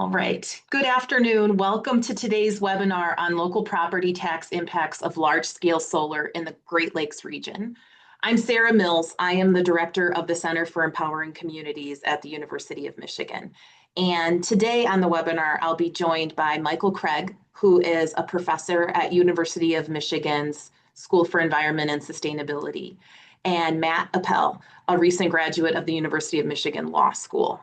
All right. Good afternoon. Welcome to today's webinar on local property tax impacts of large-scale solar in the Great Lakes region. I'm Sarah Mills. I am the director of the Center for Empowering Communities at the University of Michigan. And today on the webinar, I'll be joined by Michael Craig, who is a professor at University of Michigan's School for Environment and Sustainability, and Matt Appel, a recent graduate of the University of Michigan Law School.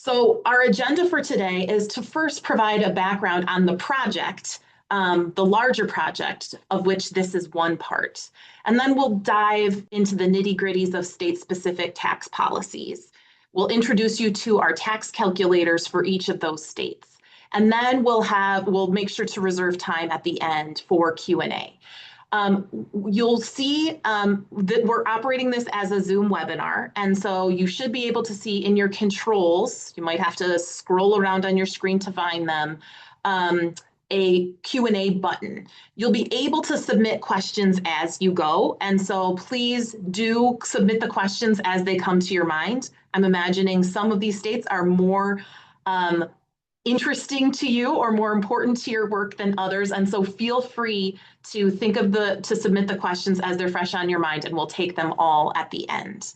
So our agenda for today is to first provide a background on the project, the larger project of which this is one part. And then we'll dive into the nitty-gritties of state-specific tax policies. We'll introduce you to our tax calculators for each of those states. And then we'll make sure to reserve time at the end for Q&A. You'll see that we're operating this as a Zoom webinar, and so you should be able to see in your controls, you might have to scroll around on your screen to find them, a Q&A button. You'll be able to submit questions as you go, and so please do submit the questions as they come to your mind. I'm imagining some of these states are more interesting to you or more important to your work than others. And so feel free to submit the questions as they're fresh on your mind, and we'll take them all at the end.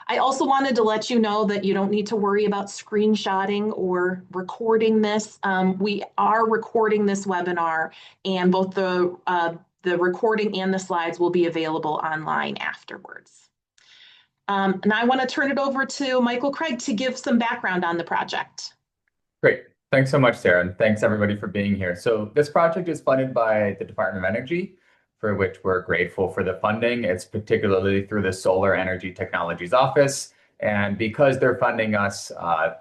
I also wanted to let you know that you don't need to worry about screenshotting or recording this. We are recording this webinar, and both the recording and the slides will be available online afterwards. And I want to turn it over to Michael Craig to give some background on the project. Great. Thanks so much, Sarah, and thanks everybody for being here. So this project is funded by the Department of Energy, for which we're grateful for the funding. It's particularly through the Solar Energy Technologies Office. And because they're funding us,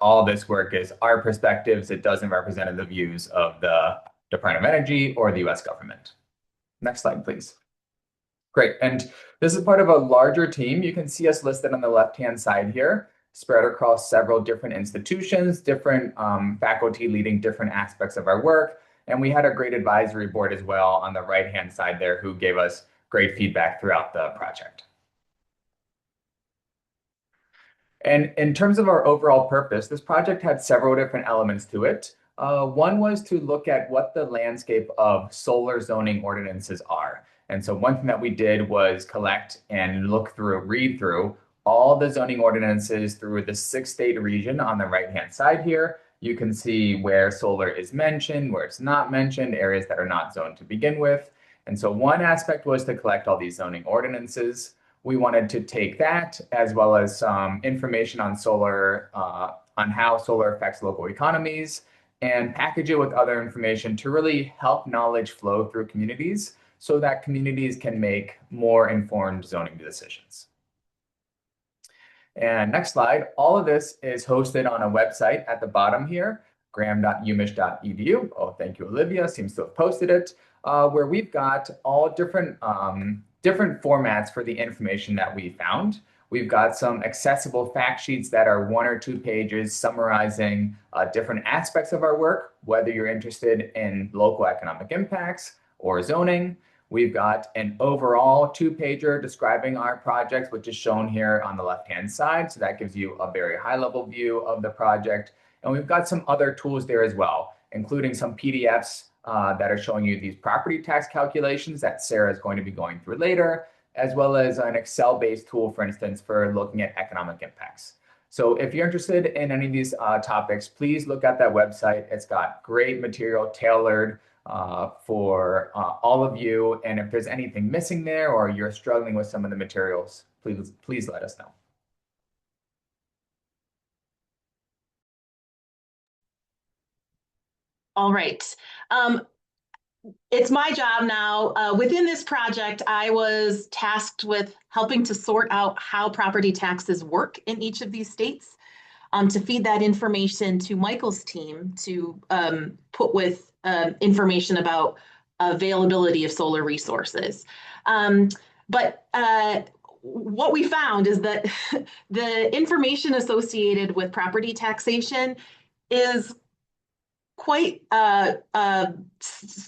all this work is our perspectives. It doesn't represent the views of the Department of Energy or the US government. Next slide, please. Great. And this is part of a larger team. You can see us listed on the left-hand side here, spread across several different institutions, different faculty leading different aspects of our work. And we had a great advisory board as well on the right-hand side there who gave us great feedback throughout the project. And in terms of our overall purpose, this project had several different elements to it. One was to look at what the landscape of solar zoning ordinances are. And so one thing that we did was collect and read through all the zoning ordinances through the 6-state region on the right-hand side here. You can see where solar is mentioned, where it's not mentioned, areas that are not zoned to begin with. And so one aspect was to collect all these zoning ordinances. We wanted to take that as well as some information on solar, on how solar affects local economies, and package it with other information to really help knowledge flow through communities so that communities can make more informed zoning decisions. And next slide, all of this is hosted on a website at the bottom here, graham.umich.edu. Oh, thank you, Olivia, seems to have posted it, where we've got all different formats for the information that we found. We've got some accessible fact sheets that are 1 or 2 pages summarizing different aspects of our work, whether you're interested in local economic impacts or zoning. We've got an overall 2-pager describing our project, which is shown here on the left-hand side. So that gives you a very high-level view of the project. And we've got some other tools there as well, including some PDFs that are showing you these property tax calculations that Sarah is going to be going through later, as well as an Excel-based tool, for instance, for looking at economic impacts. So if you're interested in any of these topics, please look at that website. It's got great material tailored for all of you. And if there's anything missing there or you're struggling with some of the materials, please let us know. All right. It's my job now. Within this project, I was tasked with helping to sort out how property taxes work in each of these states, to feed that information to Michael's team to put with information about availability of solar resources. But what we found is that the information associated with property taxation is quite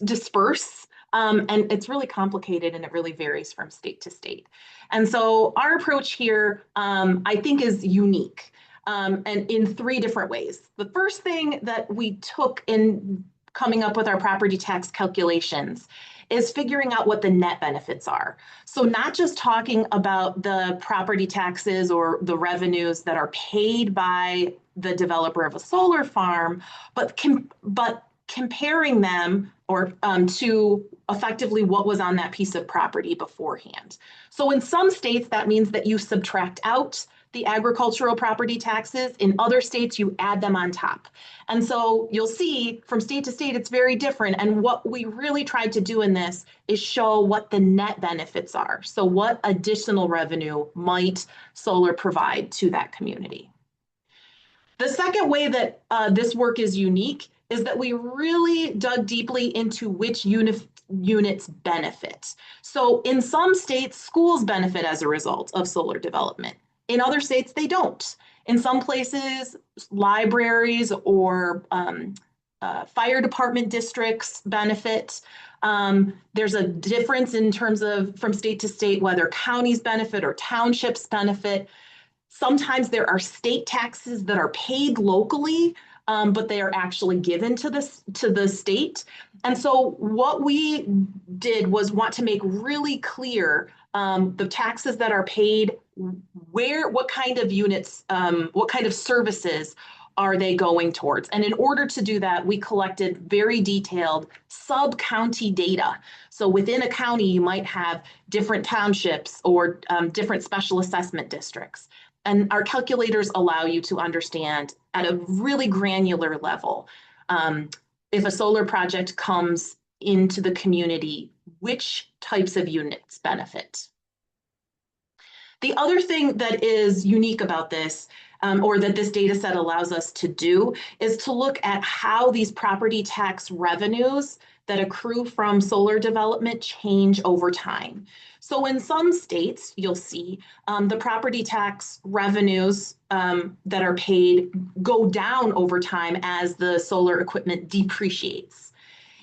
disperse, and it's really complicated, and it really varies from state to state. And so our approach here, I think, is unique. and in 3 different ways. The first thing that we took in coming up with our property tax calculations is figuring out what the net benefits are. So not just talking about the property taxes or the revenues that are paid by the developer of a solar farm, but comparing them or to effectively what was on that piece of property beforehand. So in some states, that means that you subtract out the agricultural property taxes. In other states, you add them on top. And so you'll see from state to state, it's very different. And what we really tried to do in this is show what the net benefits are. So what additional revenue might solar provide to that community? The second way that this work is unique is that we really dug deeply into which units benefit. So in some states, schools benefit as a result of solar development. In other states, they don't. In some places, libraries or fire department districts benefit. There's a difference in terms of from state to state, whether counties benefit or townships benefit. Sometimes there are state taxes that are paid locally, but they are actually given to the state. And so what we did was want to make really clear the taxes that are paid, what kind of units, what kind of services are they going towards? And in order to do that, we collected very detailed sub-county data. So within a county, you might have different townships or different special assessment districts. And our calculators allow you to understand at a really granular level, if a solar project comes into the community, which types of units benefit. The other thing that is unique about this, or that this data set allows us to do, is to look at how these property tax revenues that accrue from solar development change over time. So in some states, you'll see the property tax revenues that are paid go down over time as the solar equipment depreciates.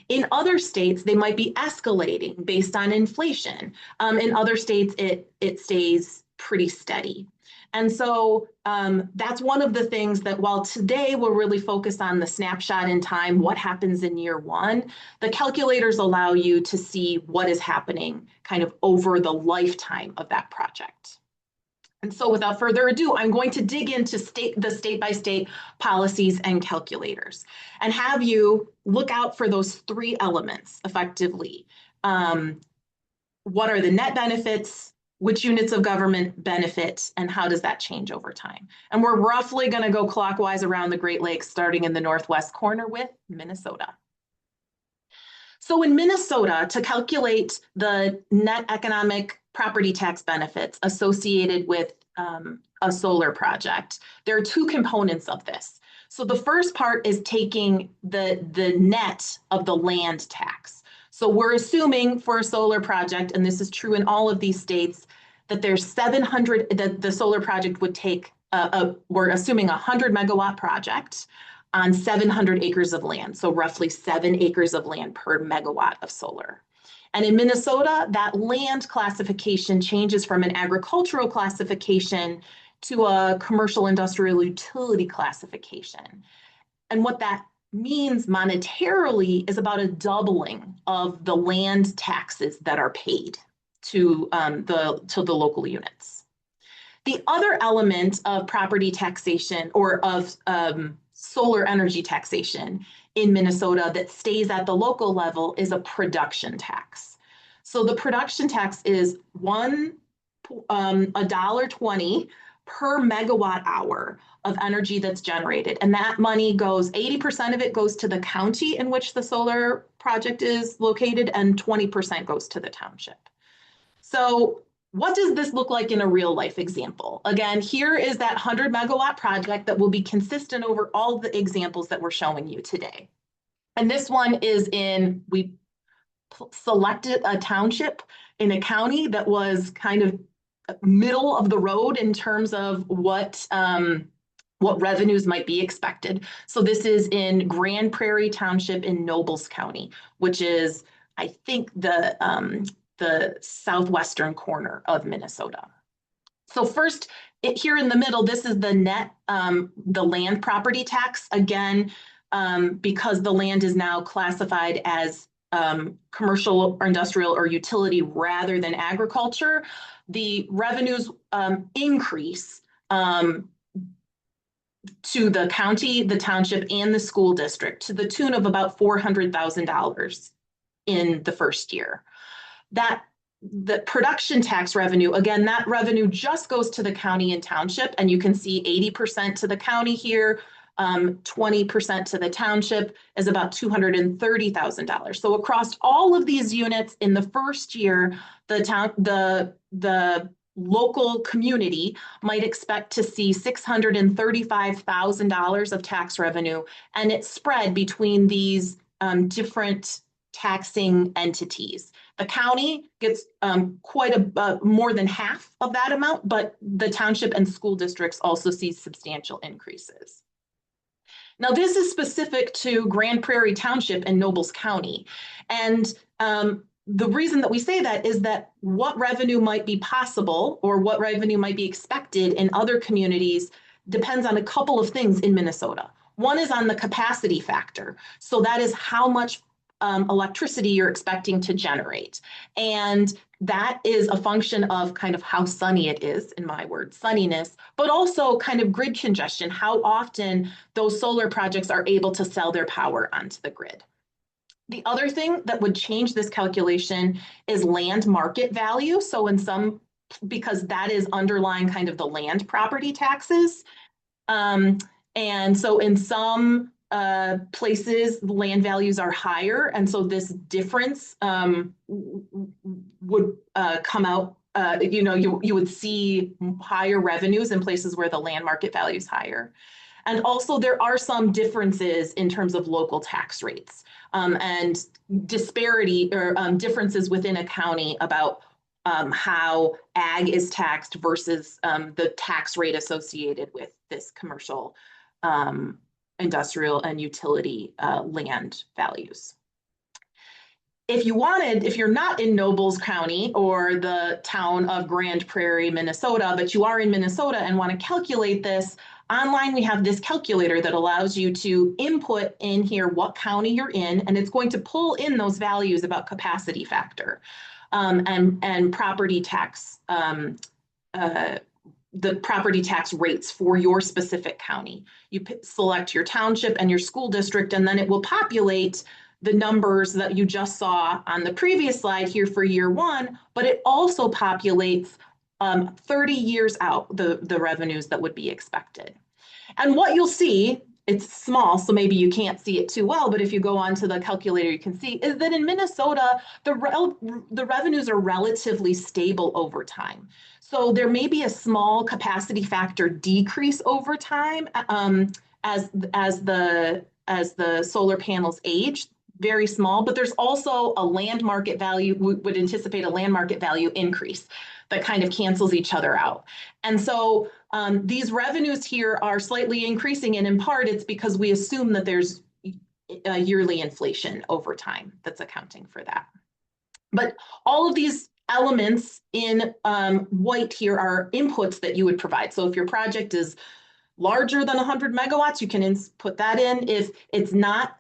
In other states, they might be escalating based on inflation. In other states, it stays pretty steady. And so that's one of the things that while today we're really focused on the snapshot in time, what happens in year 1, the calculators allow you to see what is happening kind of over the lifetime of that project. And so without further ado, I'm going to dig into the state-by-state policies and calculators and have you look out for those 3 elements effectively. What are the net benefits? Which units of government benefit, and how does that change over time? And we're roughly going to go clockwise around the Great Lakes, starting in the northwest corner with Minnesota. So in Minnesota, to calculate the net economic property tax benefits associated with a solar project, there are 2 components of this. So the first part is taking the net of the land tax. So we're assuming for a solar project, and this is true in all of these states, that there's 700, that the solar project would take, we're assuming a 100 megawatt project on 700 acres of land. So roughly 7 acres of land per megawatt of solar. And in Minnesota, that land classification changes from an agricultural classification to a commercial industrial utility classification. And what that means monetarily is about a doubling of the land taxes that are paid to the local units. The other element of property taxation or of solar energy taxation in Minnesota that stays at the local level is a production tax. So the production tax is $1.20 per megawatt hour of energy that's generated. And that money goes, 80% of it goes to the county in which the solar project is located, and 20% goes to the township. So what does this look like in a real life example? Again, here is that 100 megawatt project that will be consistent over all the examples that we're showing you today. And this one is we selected a township in a county that was kind of middle of the road in terms of what revenues might be expected. So this is in Grand Prairie Township in Nobles County, which is, I think, the southwestern corner of Minnesota. So first, here in the middle, this is the net, the land property tax. Again, because the land is now classified as commercial or industrial or utility rather than agriculture, the revenues increase to the county, the township, and the school district to the tune of about $400,000 in the first year. The production tax revenue, again, that revenue just goes to the county and township, and you can see 80% to the county here, 20% to the township is about $230,000. So across all of these units in the first year, the local community might expect to see $635,000 of tax revenue, and it's spread between these different taxing entities. The county gets quite more than half of that amount, but the township and school districts also see substantial increases. Now, this is specific to Grand Prairie Township and Nobles County. And the reason that we say that is that what revenue might be possible or what revenue might be expected in other communities depends on a couple of things in Minnesota. One is on the capacity factor. So that is how much electricity you're expecting to generate. And that is a function of kind of how sunny it is, in my words, sunniness, but also kind of grid congestion, how often those solar projects are able to sell their power onto the grid. The other thing that would change this calculation is land market value. So because that is underlying kind of the land property taxes. And so in some places, land values are higher. And so this difference would come out, you would see higher revenues in places where the land market value is higher. And also there are some differences in terms of local tax rates and disparity or differences within a county about how ag is taxed versus the tax rate associated with this commercial, industrial, and utility land values. If you're not in Nobles County or the town of Grand Prairie, Minnesota, but you are in Minnesota and want to calculate this, online we have this calculator that allows you to input in here what county you're in, and it's going to pull in those values about capacity factor and property tax, the property tax rates for your specific county. You select your township and your school district, and then it will populate the numbers that you just saw on the previous slide here for year one, but it also populates 30 years out, the revenues that would be expected. And what you'll see, it's small, so maybe you can't see it too well, but if you go onto the calculator, you can see is that in Minnesota, the revenues are relatively stable over time. So there may be a small capacity factor decrease over time as the solar panels age, very small, but there's also a land market value, we would anticipate a land market value increase that kind of cancels each other out. And so these revenues here are slightly increasing, and in part it's because we assume that there's a yearly inflation over time that's accounting for that. But all of these elements in white here are inputs that you would provide. So if your project is larger than 100 megawatts, you can put that in. If it's not,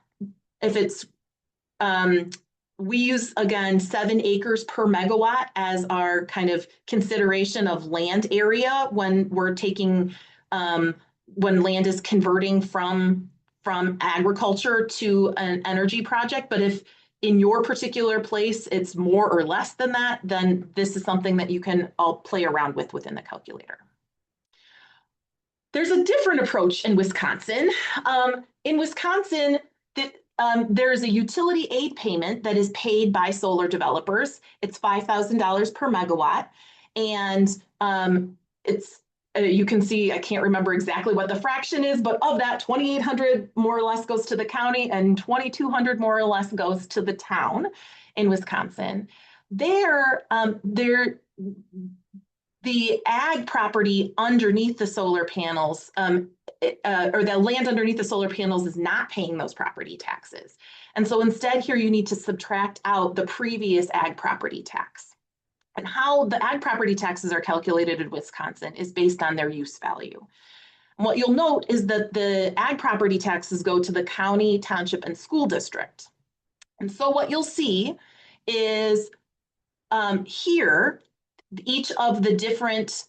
we use, again, 7 acres per megawatt as our kind of consideration of land area when we're taking, when land is converting from agriculture to an energy project. But if in your particular place it's more or less than that, then this is something that you can all play around with within the calculator. There's a different approach in Wisconsin. In Wisconsin, there is a utility aid payment that is paid by solar developers. It's $5,000 per megawatt. And you can see, I can't remember exactly what the fraction is, but of that, 2,800 more or less goes to the county and 2,200 more or less goes to the town in Wisconsin. The ag property underneath the solar panels, or the land underneath the solar panels, is not paying those property taxes. And so instead here you need to subtract out the previous ag property tax. And how the ag property taxes are calculated in Wisconsin is based on their use value. And what you'll note is that the ag property taxes go to the county, township, and school district. And so what you'll see is here, each of the different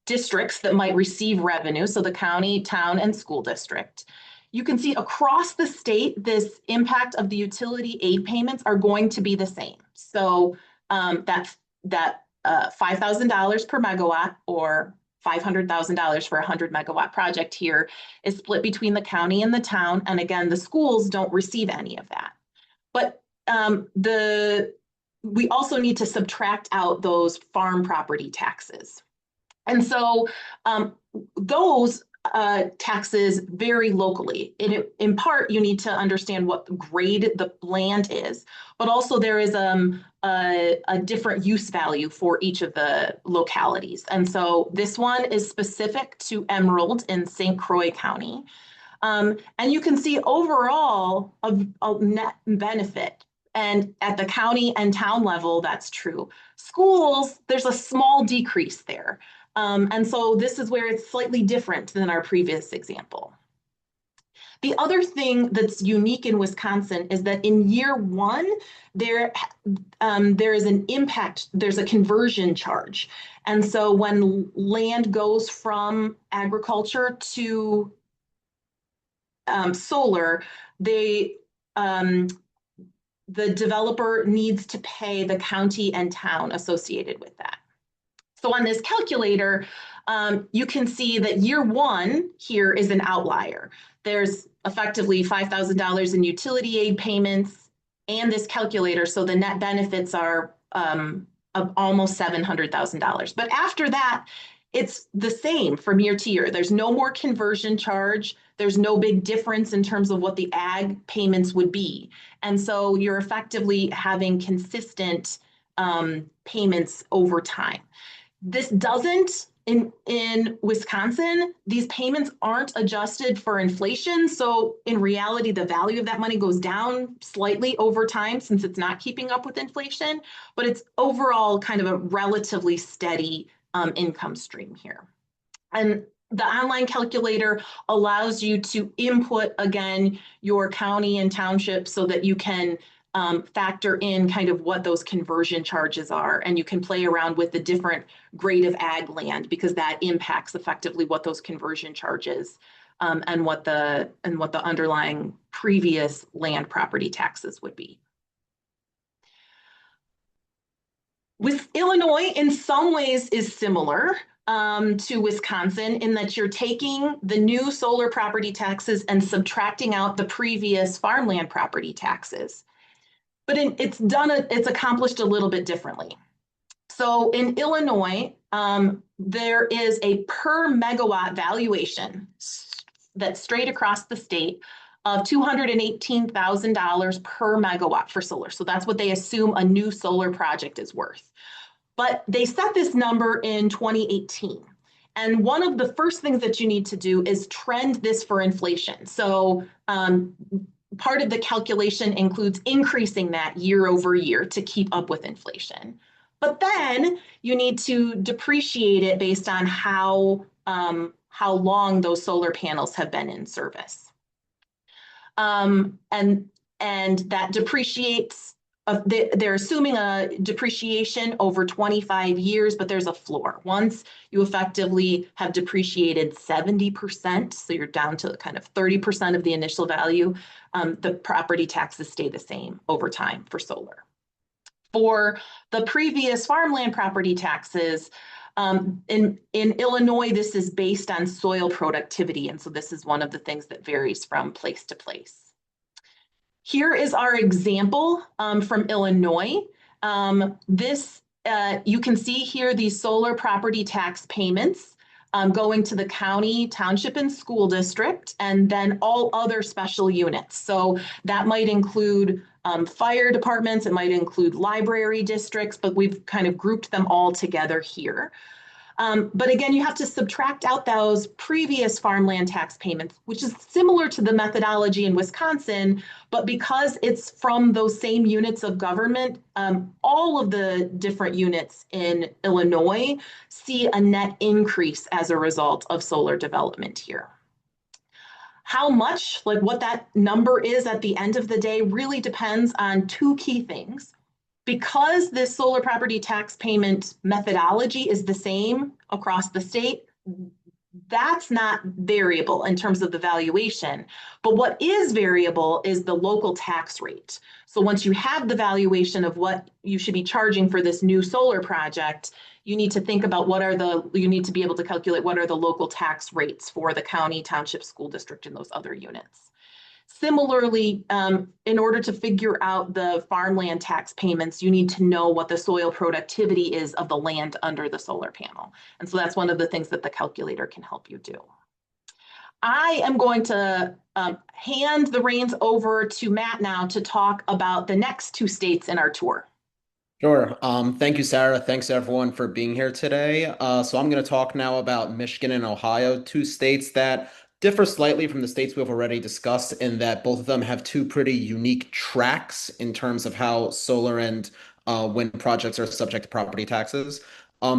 districts that might receive revenue, so the county, town, and school district. You can see across the state, this impact of the utility aid payments are going to be the same. So that $5,000 per megawatt or $500,000 for a 100 megawatt project here is split between the county and the town. And again, the schools don't receive any of that. But we also need to subtract out those farm property taxes. And so those taxes vary locally. In part, you need to understand what grade the land is, but also there is a different use value for each of the localities. And so this one is specific to Emerald in St. Croix County. And you can see overall a net benefit. And at the county and town level, that's true. Schools, there's a small decrease there. And so this is where it's slightly different than our previous example. The other thing that's unique in Wisconsin is that in year one, there is an impact, there's a conversion charge. And so when land goes from agriculture to solar, the developer needs to pay the county and town associated with that. So on this calculator, you can see that year one here is an outlier. There's effectively $5,000 in utility aid payments and this calculator, so the net benefits are of almost $700,000. But after that, it's the same from year to year. There's no more conversion charge. There's no big difference in terms of what the ag payments would be. And so you're effectively having consistent payments over time. This doesn't, in Wisconsin, these payments aren't adjusted for inflation. So in reality, the value of that money goes down slightly over time since it's not keeping up with inflation, but it's overall kind of a relatively steady income stream here. And the online calculator allows you to input, again, your county and township so that you can factor in kind of what those conversion charges are. And you can play around with the different grade of ag land because that impacts effectively what those conversion charges and what the underlying previous land property taxes would be. With Illinois, in some ways, is similar to Wisconsin in that you're taking the new solar property taxes and subtracting out the previous farmland property taxes. But it's accomplished a little bit differently. So in Illinois, there is a per megawatt valuation that's straight across the state of $218,000 per megawatt for solar. So that's what they assume a new solar project is worth. But they set this number in 2018. And one of the first things that you need to do is trend this for inflation. So part of the calculation includes increasing that year over year to keep up with inflation. But then you need to depreciate it based on how long those solar panels have been in service. And that depreciates, they're assuming a depreciation over 25 years, but there's a floor. Once you effectively have depreciated 70%, so you're down to kind of 30% of the initial value, the property taxes stay the same over time for solar. For the previous farmland property taxes, in Illinois, this is based on soil productivity. And so this is one of the things that varies from place to place. Here is our example from Illinois. You can see here these solar property tax payments going to the county, township, and school district, and then all other special units. So that might include fire departments, it might include library districts, but we've kind of grouped them all together here. But again, you have to subtract out those previous farmland tax payments, which is similar to the methodology in Wisconsin, but because it's from those same units of government, all of the different units in Illinois see a net increase as a result of solar development here. How much, like what that number is at the end of the day, really depends on two key things. Because this solar property tax payment methodology is the same across the state, that's not variable in terms of the valuation. But what is variable is the local tax rate. So once you have the valuation of what you should be charging for this new solar project, you need to think about you need to be able to calculate what are the local tax rates for the county, township, school district, and those other units. Similarly, in order to figure out the farmland tax payments, you need to know what the soil productivity is of the land under the solar panel. And so that's one of the things that the calculator can help you do. I am going to hand the reins over to Matt now to talk about the next two states in our tour. Sure. Thank you, Sarah. Thanks everyone for being here today. So I'm going to talk now about Michigan and Ohio, two states that differ slightly from the states we've already discussed in that both of them have two pretty unique tracks in terms of how solar and wind projects are subject to property taxes.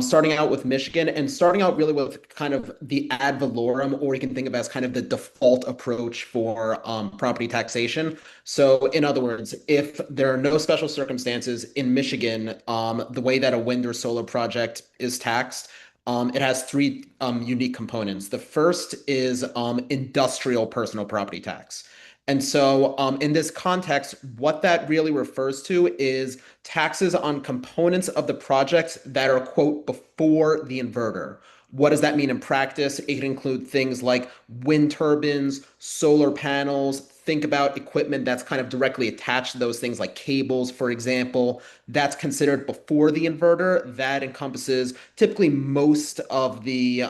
Starting out with Michigan and starting out really with kind of the ad valorem, or you can think of as kind of the default approach for property taxation. So, in other words, if there are no special circumstances in Michigan, the way that a wind or solar project is taxed, it has three unique components. The first is industrial personal property tax. And so, in this context, what that really refers to is taxes on components of the project that are, quote, before the inverter. What does that mean in practice? It can include things like wind turbines, solar panels. Think about equipment that's kind of directly attached to those things like cables, for example. That's considered before the inverter. That encompasses typically most of the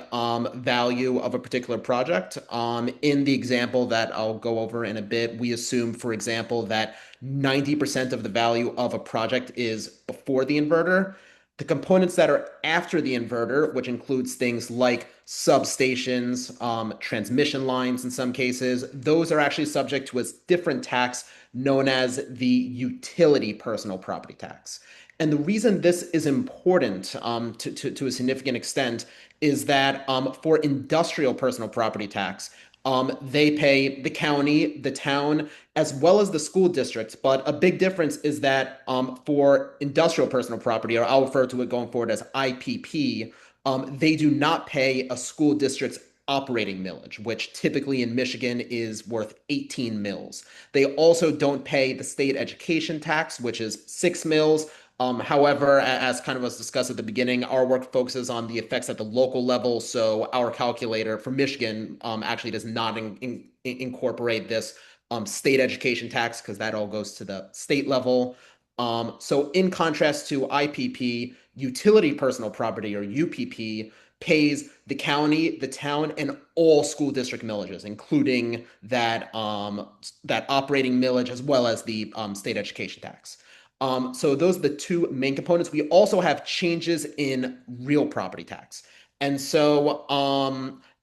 value of a particular project. In the example that I'll go over in a bit, we assume, for example, that 90% of the value of a project is before the inverter. The components that are after the inverter, which includes things like substations, transmission lines in some cases, those are actually subject to a different tax known as the utility personal property tax. And the reason this is important to a significant extent is that for industrial personal property tax, they pay the county, the town, as well as the school districts. But a big difference is that for industrial personal property, or I'll refer to it going forward as IPP, they do not pay a school district's operating millage, which typically in Michigan is worth 18 mills. They also don't pay the state education tax, which is 6 mills. However, as kind of was discussed at the beginning, our work focuses on the effects at the local level. So our calculator for Michigan actually does not incorporate this state education tax because that all goes to the state level. So in contrast to IPP, utility personal property or UPP pays the county, the town, and all school district millages, including that operating millage as well as the state education tax. So those are the two main components. We also have changes in real property tax. And so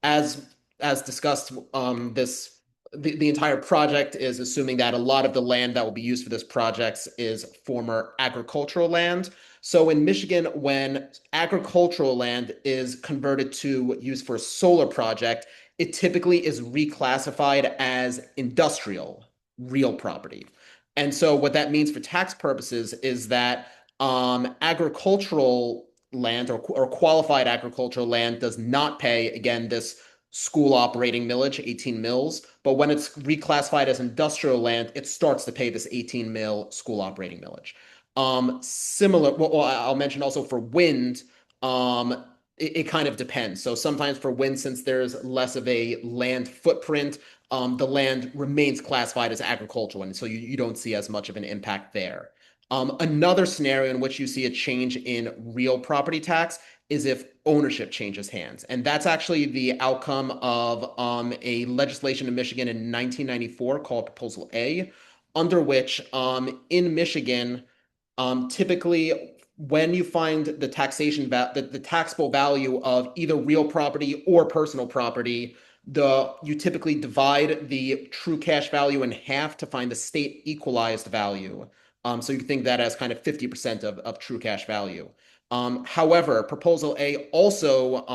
as discussed, the entire project is assuming that a lot of the land that will be used for this project is former agricultural land. So in Michigan, when agricultural land is converted to use for a solar project, it typically is reclassified as industrial real property. And so what that means for tax purposes is that agricultural land or qualified agricultural land does not pay, again, this school operating millage, 18 mills. But when it's reclassified as industrial land, it starts to pay this 18 mil school operating millage. Similar, well, I'll mention also for wind, it kind of depends. So sometimes for wind, since there's less of a land footprint, the land remains classified as agricultural, and so you don't see as much of an impact there. Another scenario in which you see a change in real property tax is if ownership changes hands. And that's actually the outcome of a legislation in Michigan in 1994 called Proposal A, under which in Michigan, typically when you find the the taxable value of either real property or personal property, you typically divide the true cash value in half to find the state equalized value. So you can think that as kind of 50% of true cash value. However, Proposal A also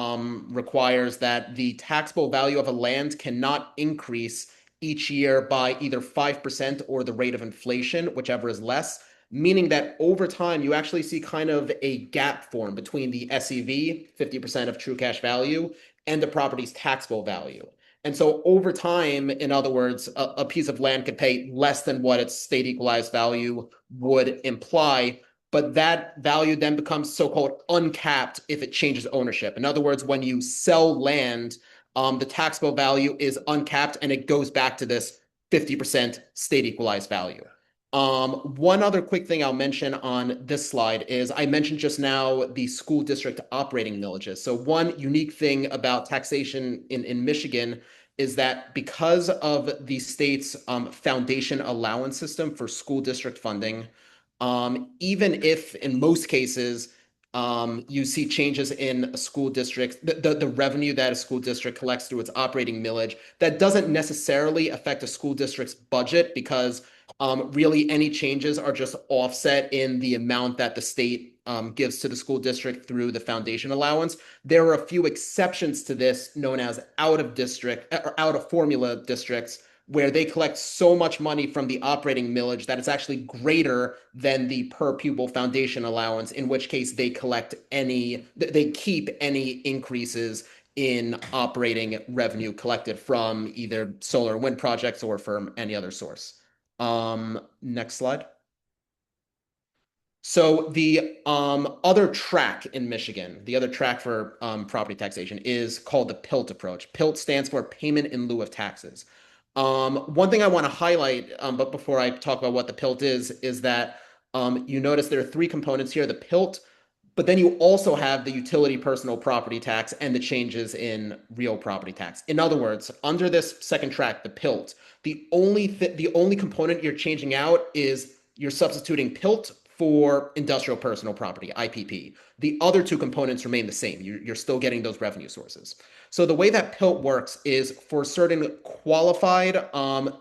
requires that the taxable value of a land cannot increase each year by either 5% or the rate of inflation, whichever is less, meaning that over time you actually see kind of a gap form between the SEV, 50% of true cash value, and the property's taxable value. And so over time, in other words, a piece of land could pay less than what its state equalized value would imply, but that value then becomes so-called uncapped if it changes ownership. In other words, when you sell land, the taxable value is uncapped and it goes back to this 50% state equalized value. One other quick thing I'll mention on this slide is I mentioned just now the school district operating millages. So one unique thing about taxation in Michigan is that because of the state's foundation allowance system for school district funding, even if in most cases you see changes in a school district, the revenue that a school district collects through its operating millage, that doesn't necessarily affect a school district's budget because really any changes are just offset in the amount that the state gives to the school district through the foundation allowance. There are a few exceptions to this known as out of district or out of formula districts where they collect so much money from the operating millage that it's actually greater than the per pupil foundation allowance, in which case they keep any increases in operating revenue collected from either solar and wind projects or from any other source. Next slide. So the other track in Michigan, the other track for property taxation is called the PILT approach. PILT stands for payment in lieu of taxes. One thing I want to highlight, but before I talk about what the PILT is that you notice there are three components here, the PILT, but then you also have the utility personal property tax and the changes in real property tax. In other words, under this second track, the PILT, the only component you're changing out is you're substituting PILT for industrial personal property, IPP. The other two components remain the same. You're still getting those revenue sources. So the way that PILT works is for certain qualified,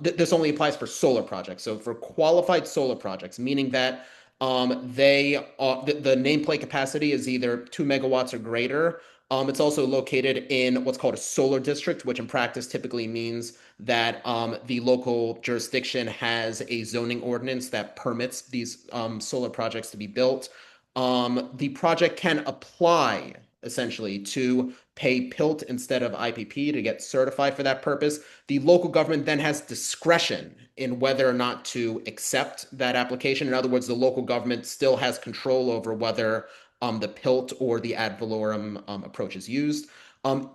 this only applies for solar projects. So for qualified solar projects, meaning that the nameplate capacity is either 2 megawatts or greater. It's also located in what's called a solar district, which in practice typically means that the local jurisdiction has a zoning ordinance that permits these solar projects to be built. The project can apply essentially to pay PILT instead of IPP to get certified for that purpose. The local government then has discretion in whether or not to accept that application. In other words, the local government still has control over whether the PILT or the ad valorem approach is used.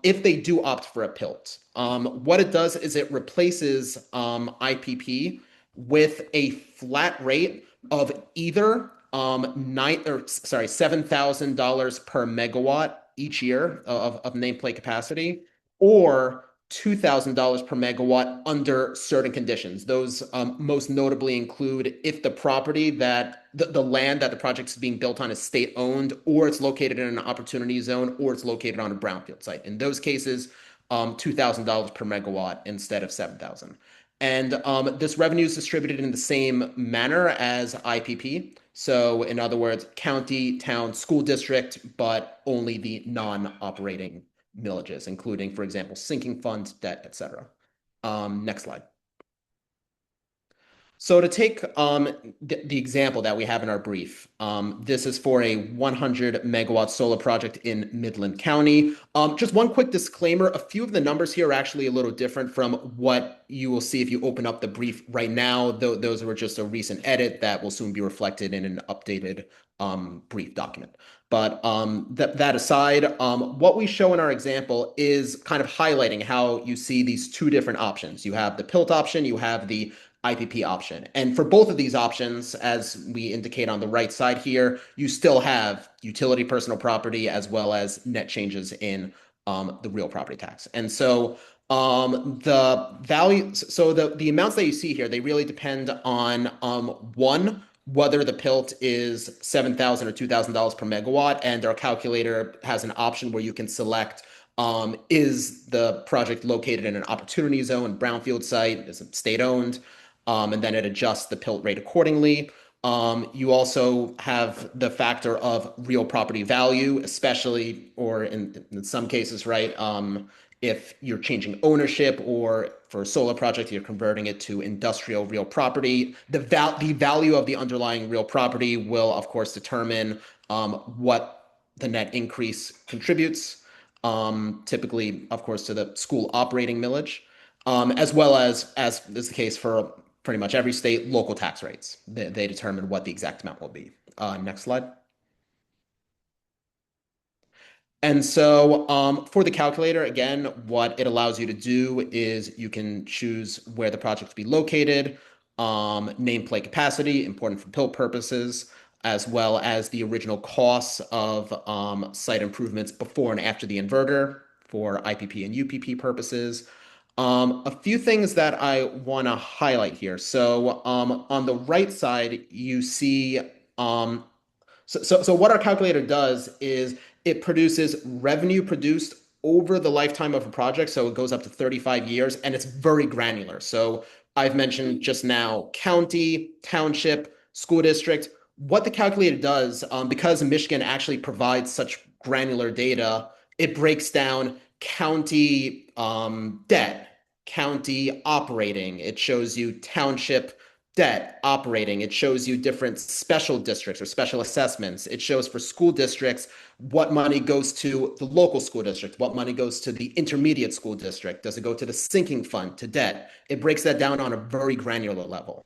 If they do opt for a PILT, what it does is it replaces IPP with a flat rate of either $7,000 per megawatt each year of nameplate capacity, or $2,000 per megawatt under certain conditions. Those most notably include if the property that the land that the project is being built on is state owned, or it's located in an opportunity zone, or it's located on a brownfield site. In those cases, $2,000 per megawatt instead of $7,000. And this revenue is distributed in the same manner as IPP. So in other words, county, town, school district, but only the non-operating millages, including, for example, sinking fund, debt, etc. Next slide. So to take the example that we have in our brief, this is for a 100 megawatt solar project in Midland County. Just one quick disclaimer, a few of the numbers here are actually a little different from what you will see if you open up the brief right now. Those were just a recent edit that will soon be reflected in an updated brief document. But that aside, what we show in our example is kind of highlighting how you see these two different options. You have the PILT option, you have the IPP option. And for both of these options, as we indicate on the right side here, you still have utility personal property as well as net changes in the real property tax. And so the amounts that you see here, they really depend on one, whether the PILT is $7,000 or $2,000 per megawatt, and our calculator has an option where you can select is the project located in an opportunity zone, brownfield site, is it state owned, and then it adjusts the PILT rate accordingly. You also have the factor of real property value, especially, or in some cases, right? If you're changing ownership, or for a solar project, you're converting it to industrial real property, the value of the underlying real property will, of course, determine what the net increase contributes, typically, of course, to the school operating millage, as well as is the case for pretty much every state, local tax rates. They determine what the exact amount will be. Next slide. And so for the calculator, again, what it allows you to do is you can choose where the project to be located, nameplate capacity, important for PILT purposes, as well as the original costs of site improvements before and after the inverter for IPP and UPP purposes. A few things that I want to highlight here. So on the right side, you see so what our calculator does is it produces revenue produced over the lifetime of a project. So it goes up to 35 years, and it's very granular. So I've mentioned just now county, township, school district. What the calculator does, because Michigan actually provides such granular data, it breaks down county debt, county operating. It shows you township debt operating. It shows you different special districts or special assessments. It shows for school districts what money goes to the local school district, what money goes to the intermediate school district. Does it go to the sinking fund, to debt? It breaks that down on a very granular level.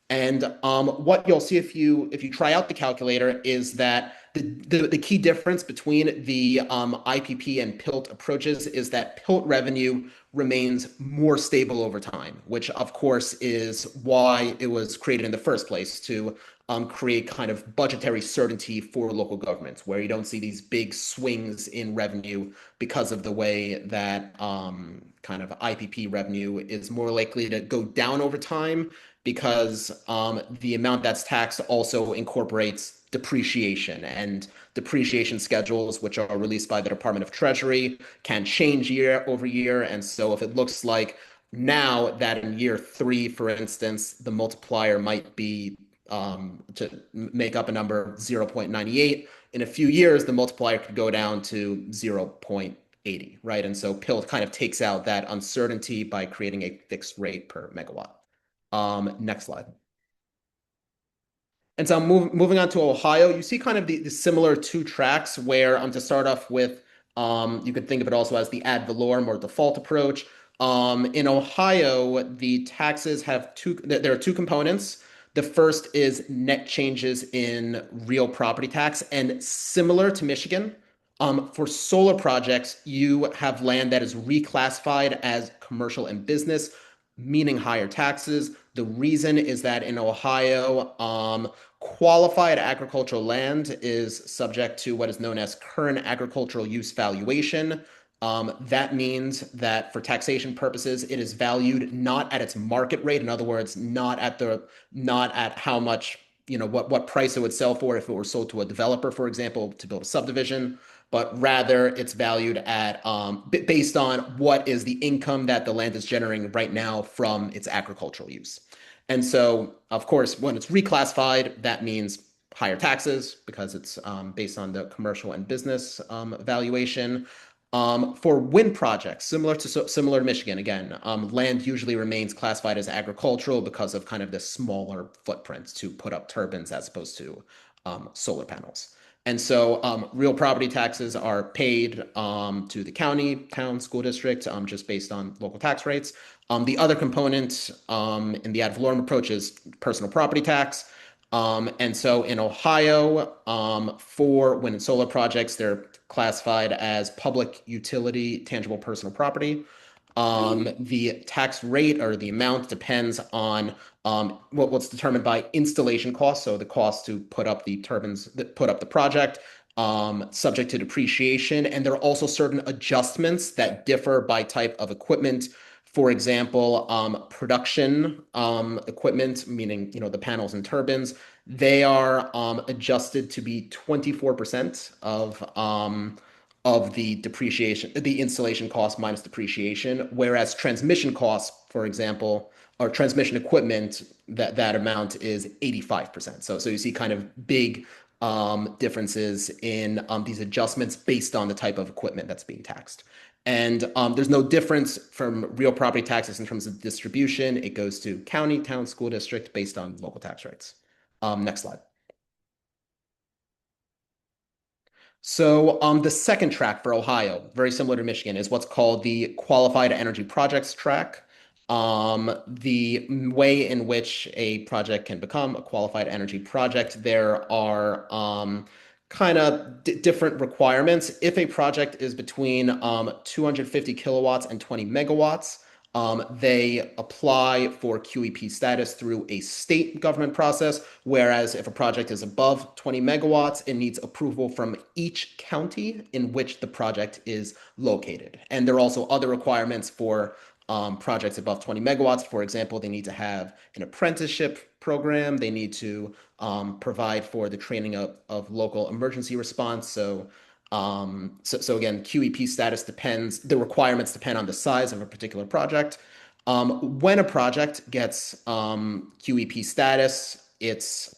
And what you'll see if you try out the calculator is that the key difference between the IPP and PILT approaches is that PILT revenue remains more stable over time, which of course is why it was created in the first place, to create kind of budgetary certainty for local governments, where you don't see these big swings in revenue because of the way that kind of IPP revenue is more likely to go down over time, because the amount that's taxed also incorporates depreciation, and depreciation schedules, which are released by the Department of Treasury, can change year over year. And so if it looks like now that in year 3, for instance, the multiplier might be, to make up a number, 0.98, in a few years, the multiplier could go down to 0.80, right? And so PILT kind of takes out that uncertainty by creating a fixed rate per megawatt. Next slide. And so moving on to Ohio, you see kind of the similar two tracks where, to start off with, you could think of it also as the ad valorem or default approach. In Ohio, the taxes have there are two components. The first is net changes in real property tax, and similar to Michigan, for solar projects, you have land that is reclassified as commercial and business, meaning higher taxes. The reason is that in Ohio, qualified agricultural land is subject to what is known as current agricultural use valuation. That means that for taxation purposes, it is valued not at its market rate. In other words, not at how much, what price it would sell for if it were sold to a developer, for example, to build a subdivision, but rather it's valued at based on what is the income that the land is generating right now from its agricultural use. And so, of course, when it's reclassified, that means higher taxes because it's based on the commercial and business valuation. For wind projects, similar to Michigan, again, land usually remains classified as agricultural because of kind of the smaller footprints to put up turbines as opposed to solar panels. And so real property taxes are paid to the county, town, school district, just based on local tax rates. The other component in the ad valorem approach is personal property tax. And so in Ohio, for wind and solar projects, they're classified as public utility, tangible personal property. The tax rate or the amount depends on what's determined by installation costs, so the cost to put up the turbines, that put up the project, subject to depreciation. And there are also certain adjustments that differ by type of equipment. For example, production equipment, meaning the panels and turbines, They are adjusted to be 24% of the depreciation, the installation cost minus depreciation, whereas transmission costs, for example, or transmission equipment, that amount is 85%. So you see kind of big differences in these adjustments based on the type of equipment that's being taxed. And there's no difference from real property taxes in terms of distribution. It goes to county, town, school district based on local tax rates. Next slide. So the second track for Ohio, very similar to Michigan, is what's called the Qualified Energy Projects track. The way in which a project can become a qualified energy project, there are kind of different requirements. If a project is between 250 kilowatts and 20 megawatts, they apply for QEP status through a state government process, whereas if a project is above 20 megawatts, it needs approval from each county in which the project is located. And there are also other requirements for projects above 20 megawatts. For example, they need to have an apprenticeship program. They need to provide for the training of local emergency response. So again, QEP status depends, the requirements depend on the size of a particular project. When a project gets QEP status, its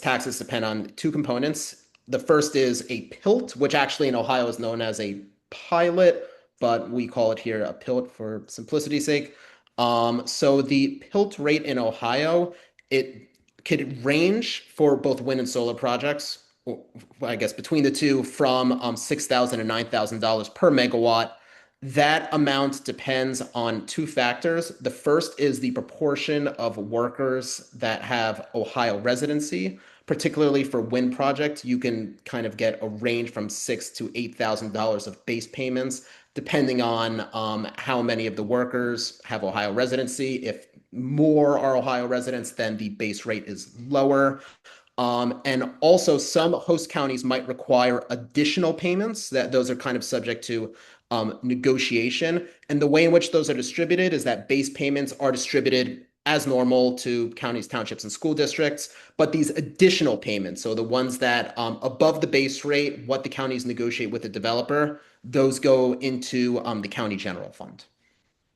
taxes depend on two components. The first is a PILT, which actually in Ohio is known as a pilot, but we call it here a PILT for simplicity's sake. So the PILT rate in Ohio, it could range for both wind and solar projects, I guess between the two, from $6,000 and $9,000 per megawatt. That amount depends on two factors. The first is the proportion of workers that have Ohio residency. Particularly for wind projects, you can kind of get a range from $6,000 to $8,000 of base payments, depending on how many of the workers have Ohio residency. If more are Ohio residents, then the base rate is lower. And also, some host counties might require additional payments. Those are kind of subject to negotiation. And the way in which those are distributed is that base payments are distributed as normal to counties, townships, and school districts. But these additional payments, so the ones that above the base rate, what the counties negotiate with the developer, those go into the county general fund.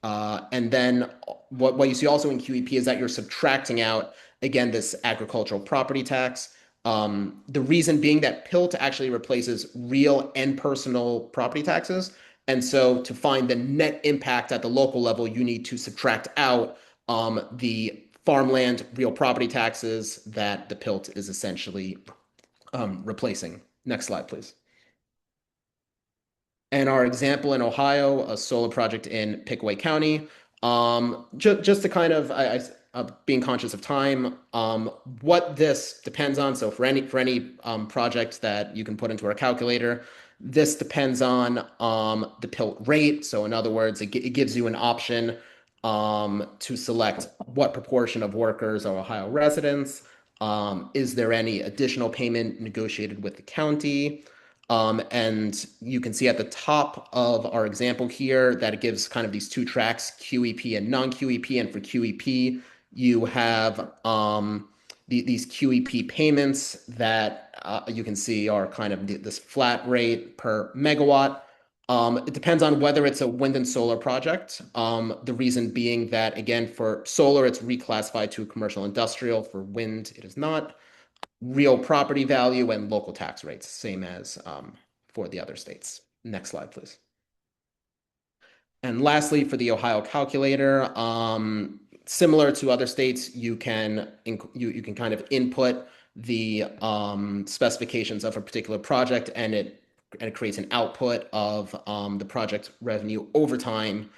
And then what you see also in QEP is that you're subtracting out, again, this agricultural property tax. The reason being that PILT actually replaces real and personal property taxes. And so to find the net impact at the local level, you need to subtract out the farmland real property taxes that the PILT is essentially replacing. Next slide, please. And our example in Ohio, a solar project in Pickaway County. Just to kind of, being conscious of time, what this depends on. So for any project that you can put into our calculator, this depends on the PILT rate. So in other words, it gives you an option to select what proportion of workers are Ohio residents. Is there any additional payment negotiated with the county? And you can see at the top of our example here that it gives kind of these two tracks, QEP and non-QEP. And for QEP, you have these QEP payments that you can see are kind of this flat rate per megawatt. It depends on whether it's a wind and solar project. The reason being that, again, for solar, it's reclassified to commercial industrial. For wind, it is not. Real property value and local tax rates, same as for the other states. Next slide, please. And lastly, for the Ohio calculator, similar to other states, you can kind of input the specifications of a particular project, and it creates an output of the project revenue over time.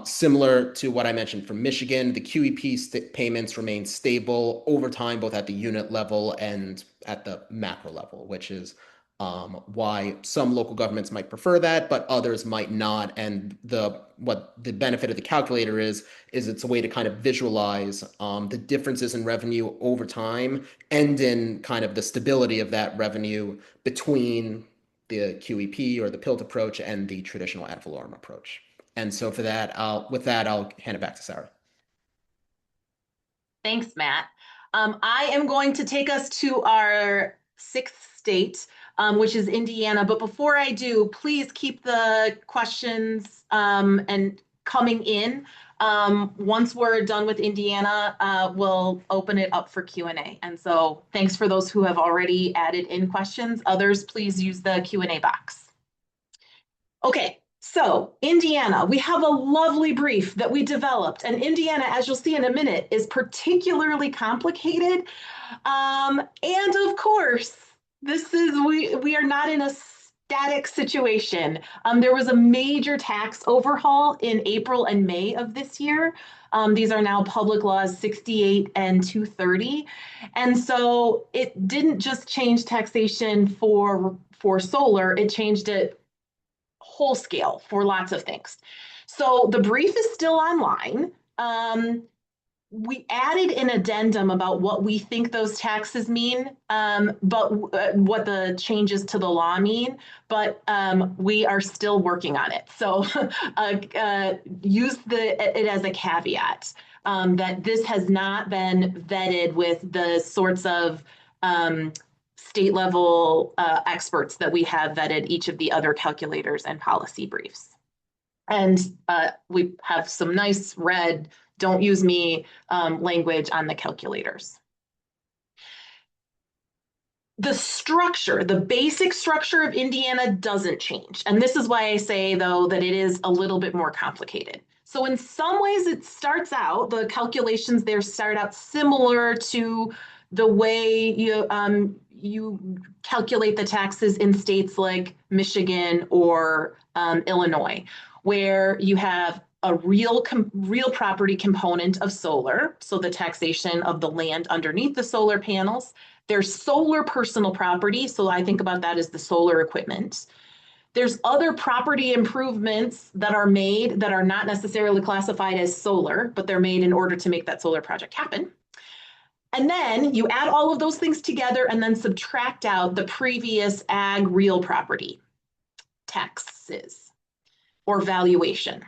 Similar to what I mentioned from Michigan, the QEP payments remain stable over time, both at the unit level and at the macro level, which is why some local governments might prefer that, but others might not. And what the benefit of the calculator is it's a way to kind of visualize the differences in revenue over time and in kind of the stability of that revenue between the QEP or the PILT approach and the traditional ad valorem approach. And so with that, I'll hand it back to Sarah. Thanks, Matt. I am going to take us to our sixth state, which is Indiana. But before I do, please keep the questions and coming in. Once we're done with Indiana, we'll open it up for Q&A. And so thanks for those who have already added in questions. Others, please use the Q&A box. Okay, so Indiana, we have a lovely brief that we developed, and Indiana, as you'll see in a minute, is particularly complicated. And of course, we are not in a static situation. There was a major tax overhaul in April and May of this year. These are now Public Laws 68 and 230. And so it didn't just change taxation for solar, it changed it whole scale for lots of things. So the brief is still online. We added an addendum about what we think those taxes mean, but what the changes to the law mean, but we are still working on it. So use it as a caveat that this has not been vetted with the sorts of state level experts that we have vetted each of the other calculators and policy briefs. And we have some nice red, don't use me language on the calculators. The structure, the basic structure of Indiana doesn't change. And this is why I say, though, that it is a little bit more complicated. So in some ways, it starts out, the calculations there start out similar to the way you calculate the taxes in states like Michigan or Illinois, where you have a real property component of solar, so the taxation of the land underneath the solar panels. There's solar personal property, so I think about that as the solar equipment. There's other property improvements that are made that are not necessarily classified as solar, but they're made in order to make that solar project happen. And then you add all of those things together and then subtract out the previous ag real property taxes or valuation.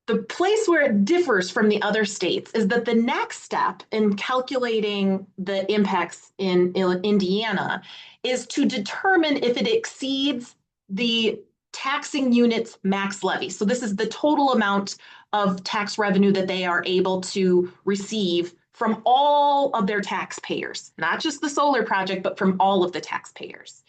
The place where it differs from the other states is that the next step in calculating the impacts in Indiana is to determine if it exceeds the taxing unit's max levy. So this is the total amount of tax revenue that they are able to receive from all of their taxpayers, not just the solar project, but from all of the taxpayers.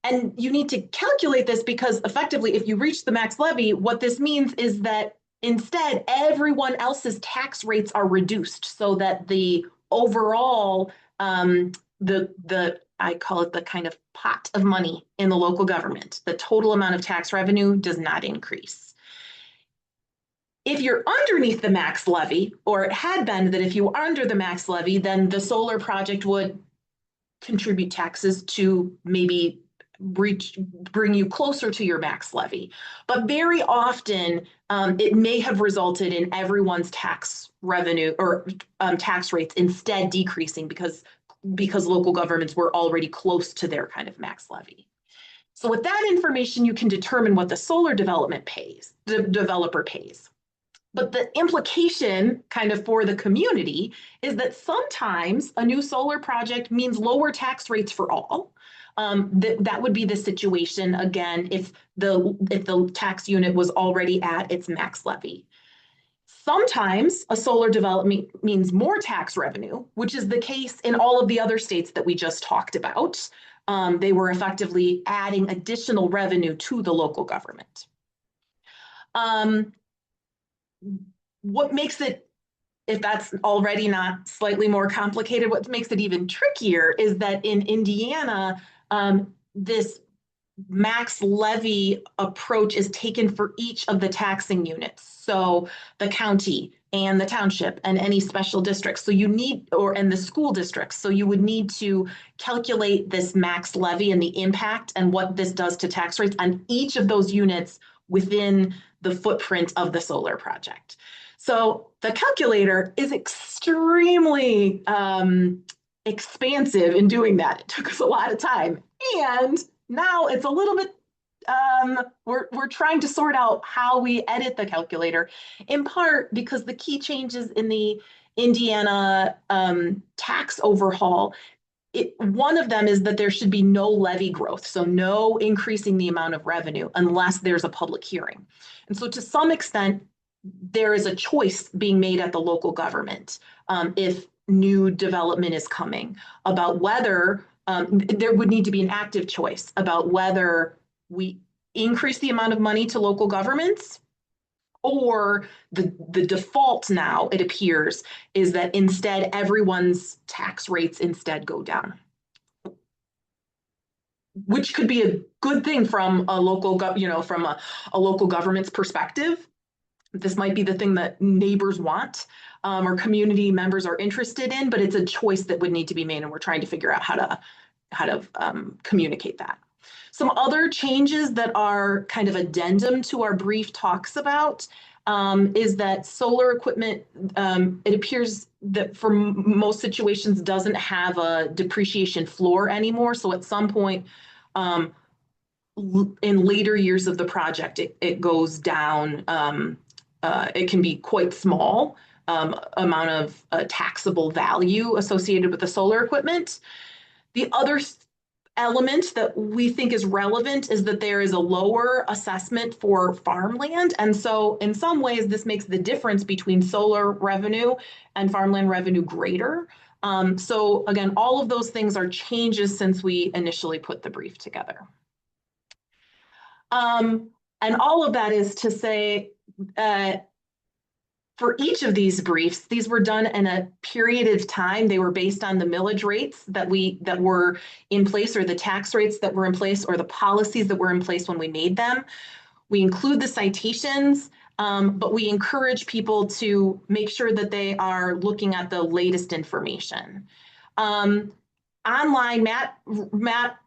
And you need to calculate this because effectively, if you reach the max levy, what this means is that instead, everyone else's tax rates are reduced so that the overall, I call it the kind of pot of money in the local government, the total amount of tax revenue does not increase. If you're underneath the max levy, or it had been that if you are under the max levy, then the solar project would contribute taxes to maybe bring you closer to your max levy. But very often, it may have resulted in everyone's tax revenue or tax rates instead decreasing because local governments were already close to their kind of max levy. So with that information, you can determine what the solar developer pays. But the implication kind of for the community is that sometimes a new solar project means lower tax rates for all. That would be the situation again if the tax unit was already at its max levy. Sometimes a solar development means more tax revenue, which is the case in all of the other states that we just talked about. They were effectively adding additional revenue to the local government. What makes it, if that's already not slightly more complicated, what makes it even trickier is that in Indiana, this max levy approach is taken for each of the taxing units. So the county and the township and any special districts. So you need, and the school districts. So you would need to calculate this max levy and the impact and what this does to tax rates on each of those units within the footprint of the solar project. So the calculator is extremely expansive in doing that. It took us a lot of time. And now it's a little bit, we're trying to sort out how we edit the calculator, in part because the key changes in the Indiana tax overhaul, one of them is that there should be no levy growth, so no increasing the amount of revenue unless there's a public hearing. And so to some extent, there is a choice being made at the local government if new development is coming about whether there would need to be an active choice about whether we increase the amount of money to local governments, or the default now, it appears, is that instead everyone's tax rates instead go down, which could be a good thing from a local from a local government's perspective. This might be the thing that neighbors want or community members are interested in, but it's a choice that would need to be made, and we're trying to figure out how to communicate that. Some other changes that are kind of addendum to our brief talks about is that solar equipment, it appears that for most situations doesn't have a depreciation floor anymore. So at some point in later years of the project, it goes down. It can be quite small amount of taxable value associated with the solar equipment. The other element that we think is relevant is that there is a lower assessment for farmland. And so in some ways, this makes the difference between solar revenue and farmland revenue greater. So again, all of those things are changes since we initially put the brief together. And all of that is to say, for each of these briefs, these were done in a period of time. They were based on the millage rates that were in place, or the tax rates that were in place, or the policies that were in place when we made them. We include the citations, but we encourage people to make sure that they are looking at the latest information. Online, Matt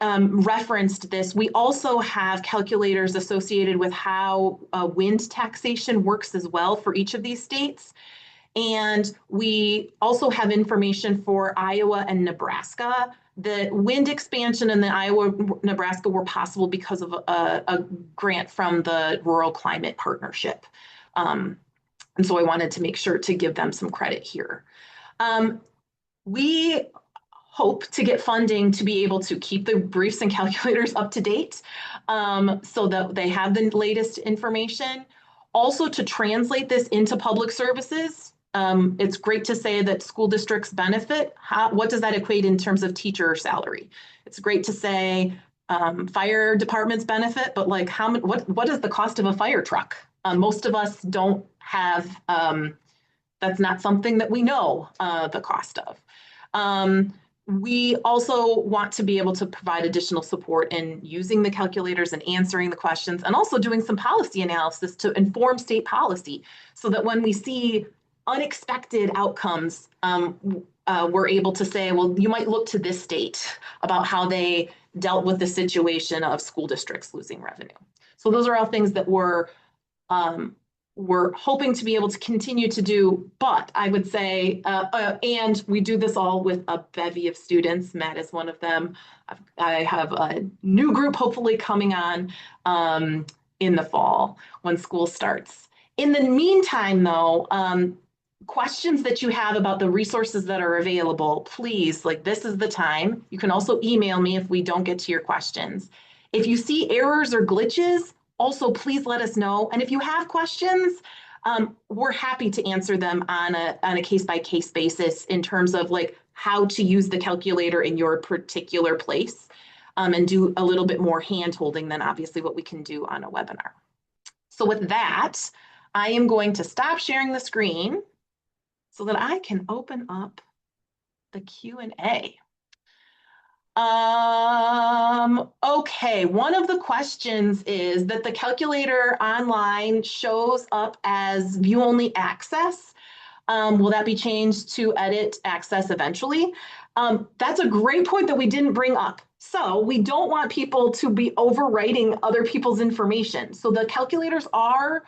referenced this. We also have calculators associated with how wind taxation works as well for each of these states. And we also have information for Iowa and Nebraska. The wind expansion in the Iowa, Nebraska were possible because of a grant from the Rural Climate Partnership. And so I wanted to make sure to give them some credit here. We hope to get funding to be able to keep the briefs and calculators up to date so that they have the latest information. Also to translate this into public services. It's great to say that school districts benefit. What does that equate in terms of teacher salary? It's great to say fire departments benefit, but like what is the cost of a fire truck? Most of us don't have, that's not something that we know the cost of. We also want to be able to provide additional support in using the calculators and answering the questions, and also doing some policy analysis to inform state policy so that when we see unexpected outcomes, we're able to say, well, you might look to this state about how they dealt with the situation of school districts losing revenue. So those are all things that we're hoping to be able to continue to do, but I would say, and we do this all with a bevy of students. Matt is one of them. I have a new group hopefully coming on in the fall when school starts. In the meantime, though, questions that you have about the resources that are available, please, like this is the time. You can also email me if we don't get to your questions. If you see errors or glitches, also, please let us know. And if you have questions, we're happy to answer them on a case-by-case basis in terms of like how to use the calculator in your particular place and do a little bit more hand-holding than obviously what we can do on a webinar. So with that, I am going to stop sharing the screen so that I can open up the Q&A. Okay, one of the questions is that the calculator online shows up as view-only access. Will that be changed to edit access eventually? That's a great point that we didn't bring up. So we don't want people to be overwriting other people's information. So the calculators are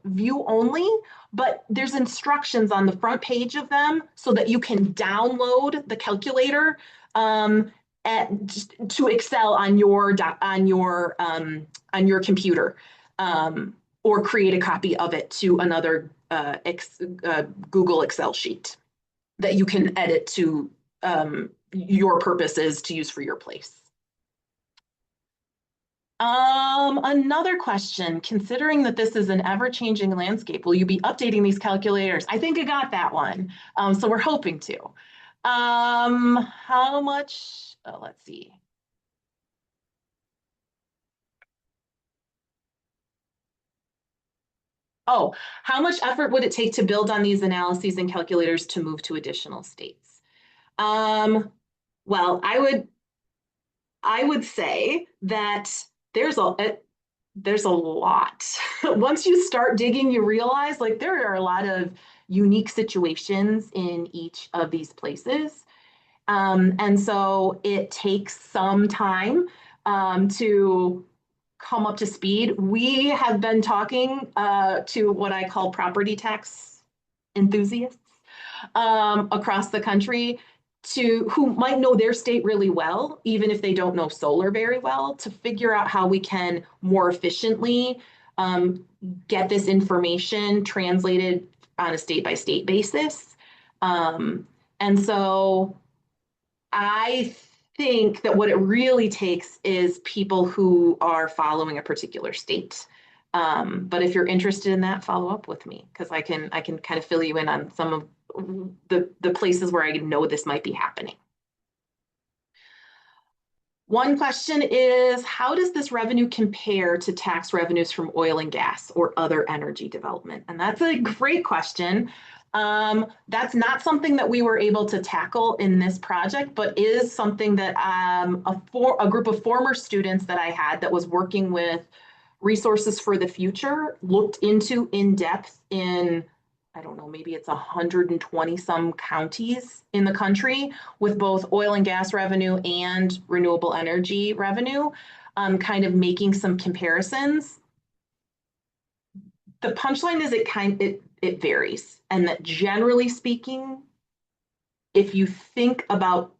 view only, but there's instructions on the front page of them so that you can download the calculator to Excel on your computer, or create a copy of it to another Google Excel sheet that you can edit to your purposes to use for your place. Another question, considering that this is an ever-changing landscape, will you be updating these calculators? I think I got that one. So we're hoping to. How much, let's see. Oh, how much effort would it take to build on these analyses and calculators to move to additional states? Well, I would say that there's a lot. Once you start digging, you realize like there are a lot of unique situations in each of these places. And so it takes some time to come up to speed. We have been talking to what I call property tax enthusiasts across the country to who might know their state really well, even if they don't know solar very well, to figure out how we can more efficiently get this information translated on a state by state basis. And so I think that what it really takes is people who are following a particular state. But if you're interested in that, follow up with me because I can kind of fill you in on some of the places where I know this might be happening. One question is, how does this revenue compare to tax revenues from oil and gas or other energy development? And that's a great question. That's not something that we were able to tackle in this project, but is something that a group of former students that I had that was working with Resources for the Future looked into in depth in, I don't know, maybe it's 120 some counties in the country with both oil and gas revenue and renewable energy revenue, kind of making some comparisons. The punchline is it varies, and that generally speaking, if you think about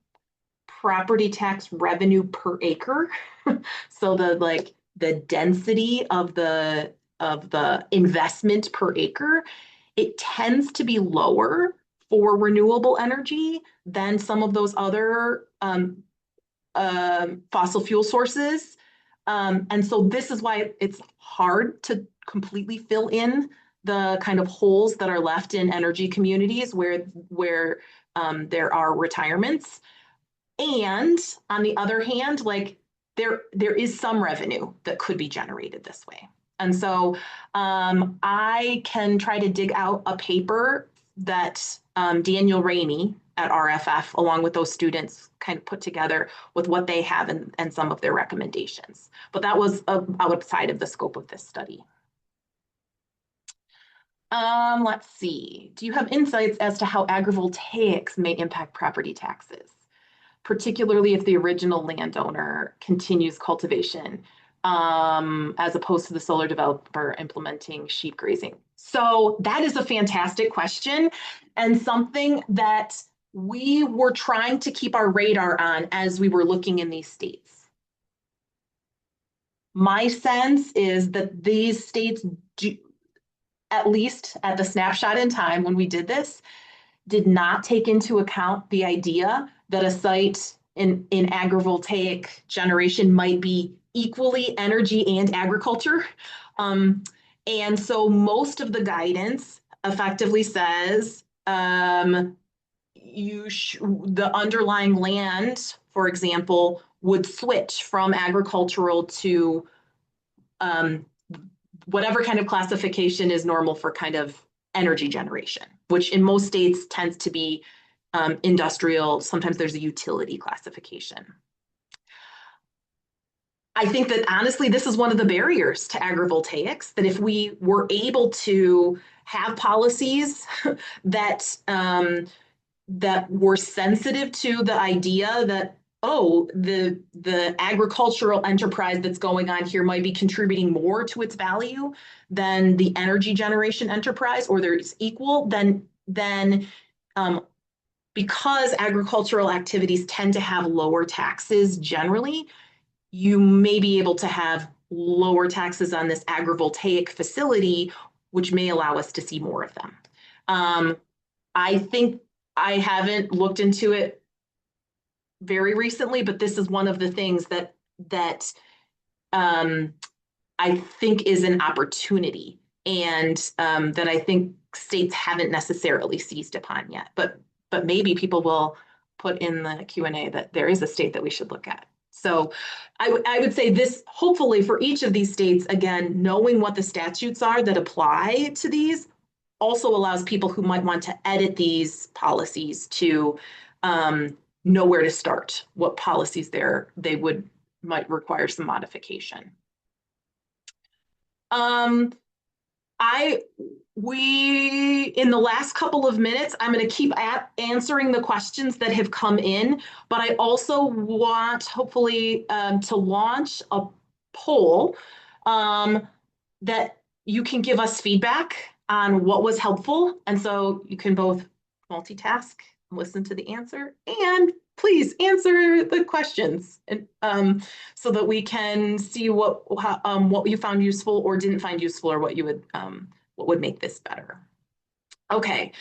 property tax revenue per acre, so the density of the investment per acre, it tends to be lower for renewable energy than some of those other fossil fuel sources. And so this is why it's hard to completely fill in the kind of holes that are left in energy communities where there are retirements. And on the other hand, like there is some revenue that could be generated this way. And so I can try to dig out a paper that Daniel Rainey at RFF, along with those students, kind of put together with what they have and some of their recommendations. But that was outside of the scope of this study. Let's see. Do you have insights as to how agrivoltaics may impact property taxes, particularly if the original landowner continues cultivation, as opposed to the solar developer implementing sheep grazing? So that is a fantastic question and something that we were trying to keep our radar on as we were looking in these states. My sense is that these states do, at least at the snapshot in time when we did this, did not take into account the idea that a site in agrivoltaic generation might be equally energy and agriculture. And so most of the guidance effectively says the underlying land, for example, would switch from agricultural to whatever kind of classification is normal for kind of energy generation, which in most states tends to be industrial. Sometimes there's a utility classification. I think that honestly, this is one of the barriers to agrivoltaics, that if we were able to have policies that that were sensitive to the idea that, oh, the agricultural enterprise that's going on here might be contributing more to its value than the energy generation enterprise, or there's equal, then because agricultural activities tend to have lower taxes generally, you may be able to have lower taxes on this agrivoltaic facility which may allow us to see more of them. I think I haven't looked into it very recently, but this is one of the things that I think is an opportunity, and that I think states haven't necessarily seized upon yet. But maybe people will put in the Q&A that there is a state that we should look at. So I would say this, hopefully for each of these states, again, knowing what the statutes are that apply to these also allows people who might want to edit these policies to know where to start, what policies might require some modification. In the last couple of minutes, I'm going to keep answering the questions that have come in, but I also want, hopefully, to launch a poll that you can give us feedback on what was helpful. And so you can both multitask, listen to the answer, and please answer the questions, and so that we can see what you found useful or didn't find useful, or what would make this better. Okay.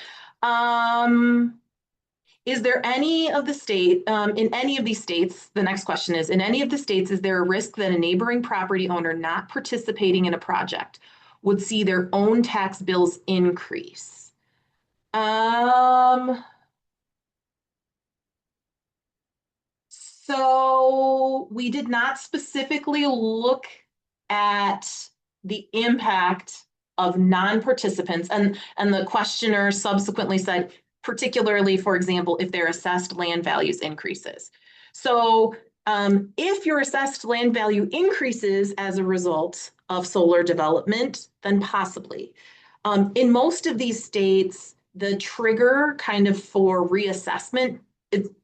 Is there any of the in any of these states, the next question is, in any of the states, is there a risk that a neighboring property owner not participating in a project would see their own tax bills increase? So we did not specifically look at the impact of non-participants, and the questioner subsequently said, particularly, for example, if their assessed land values increases. So if your assessed land value increases as a result of solar development, then possibly. In most of these states, the trigger kind of for reassessment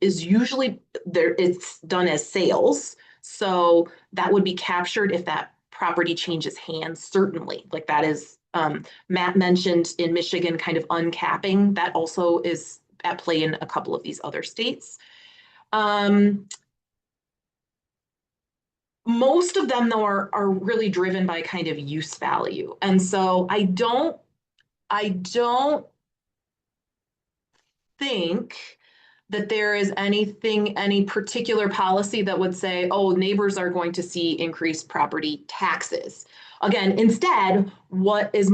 is usually there. It's done as sales. So that would be captured if that property changes hands, certainly. Like that is, Matt mentioned in Michigan, kind of uncapping. That also is at play in a couple of these other states. Most of them, though, are really driven by kind of use value. And so I don't think that there is any particular policy that would say, oh, neighbors are going to see increased property taxes. Again, instead, what is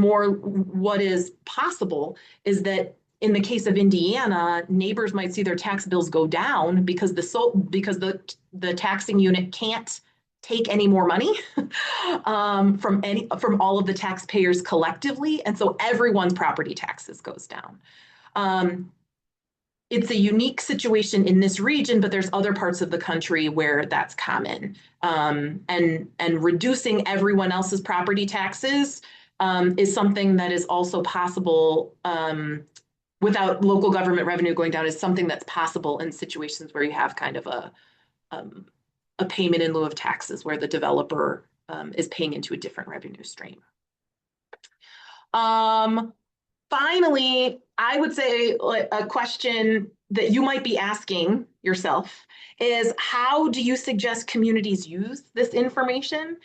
possible is that in the case of Indiana, neighbors might see their tax bills go down because the taxing unit can't take any more money from all of the taxpayers collectively, and so everyone's property taxes goes down. It's a unique situation in this region, but there's other parts of the country where that's common. And reducing everyone else's property taxes is something that is also possible without local government revenue going down, is something that's possible in situations where you have kind of a payment in lieu of taxes, where the developer is paying into a different revenue stream. Finally, I would say a question that you might be asking yourself is, how do you suggest communities use this information?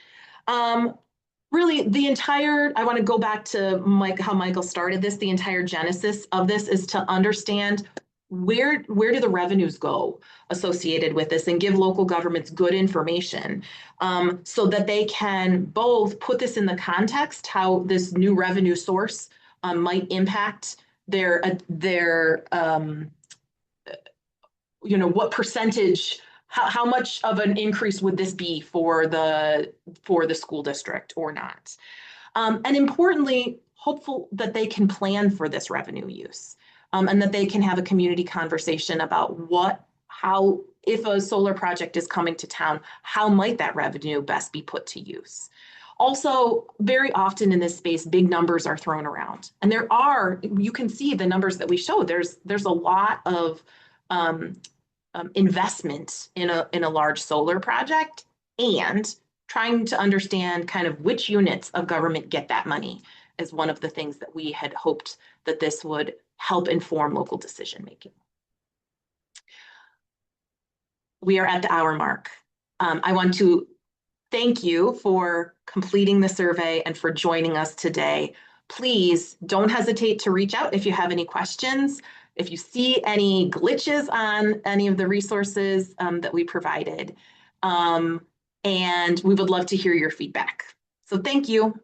Really, I want to go back to how Michael started this. The entire genesis of this is to understand where do the revenues go associated with this, and give local governments good information so that they can both put this in the context, how this new revenue source might impact what percentage, how much of an increase would this be for the school district or not. And importantly, hopeful that they can plan for this revenue use, and that they can have a community conversation about if a solar project is coming to town, how might that revenue best be put to use. Also, very often in this space, big numbers are thrown around, and you can see the numbers that we show. There's a lot of investment in a large solar project, and trying to understand kind of which units of government get that money is one of the things that we had hoped that this would help inform local decision making. We are at the hour mark. I want to thank you for completing the survey and for joining us today. please don't hesitate to reach out if you have any questions, if you see any glitches on any of the resources that we provided. And we would love to hear your feedback. So thank you.